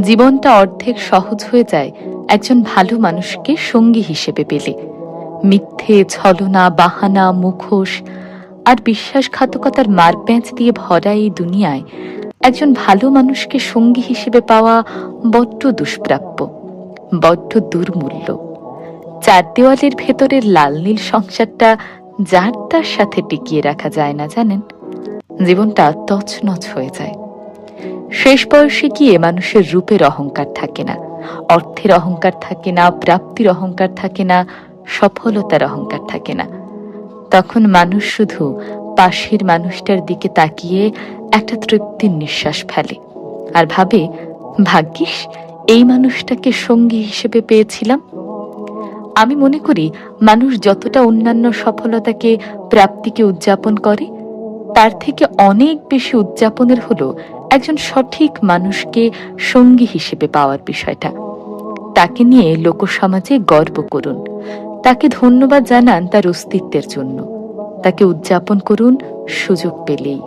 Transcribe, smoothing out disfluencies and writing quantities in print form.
জীবনটা অর্ধেক সহজ হয়ে যায় একজন ভালো মানুষকে সঙ্গী হিসেবে পেলে। মিথ্যে, ছলনা, বাহানা, মুখোশ আর বিশ্বাসঘাতকতার মারপ্যাঁচ দিয়ে ভরা এই দুনিয়ায় একজন ভালো মানুষকে সঙ্গী হিসেবে পাওয়া বড্ড দুষ্প্রাপ্য, বড্ড দুর্মূল্য। চার দেওয়ালের ভেতরের লাল নীল সংসারটা যার তার সাথে টিকিয়ে রাখা যায় না, জানেন? জীবনটা তছনছ হয়ে যায়। শেষ বয়সে গিয়ে মানুষের রূপের অহংকার থাকে না, অর্থের অহংকার থাকে না, প্রাপ্তির অহংকার থাকে না, সফলতার অহংকার থাকে না। তখন মানুষ শুধু পাশের মানুষটার দিকে তাকিয়ে একটা তৃপ্তির নিঃশ্বাস ফেলে আর ভাবে, ভাগ্যিস এই মানুষটাকে সঙ্গী হিসেবে পেয়েছিলাম। আমি মনে করি মানুষ যতটা অন্যান্য সফলতাকে, প্রাপ্তিকে উদযাপন করে, তার থেকে অনেক বেশি উদযাপনের হলো একজন সঠিক মানুষকে সঙ্গী হিসেবে পাওয়ার বিষয়টা। তাকে নিয়ে লোকসমাজে গর্ব করুন, তাকে ধন্যবাদ জানান তার অস্তিত্বের জন্য, তাকে উদযাপন করুন সুযোগ পেলেই।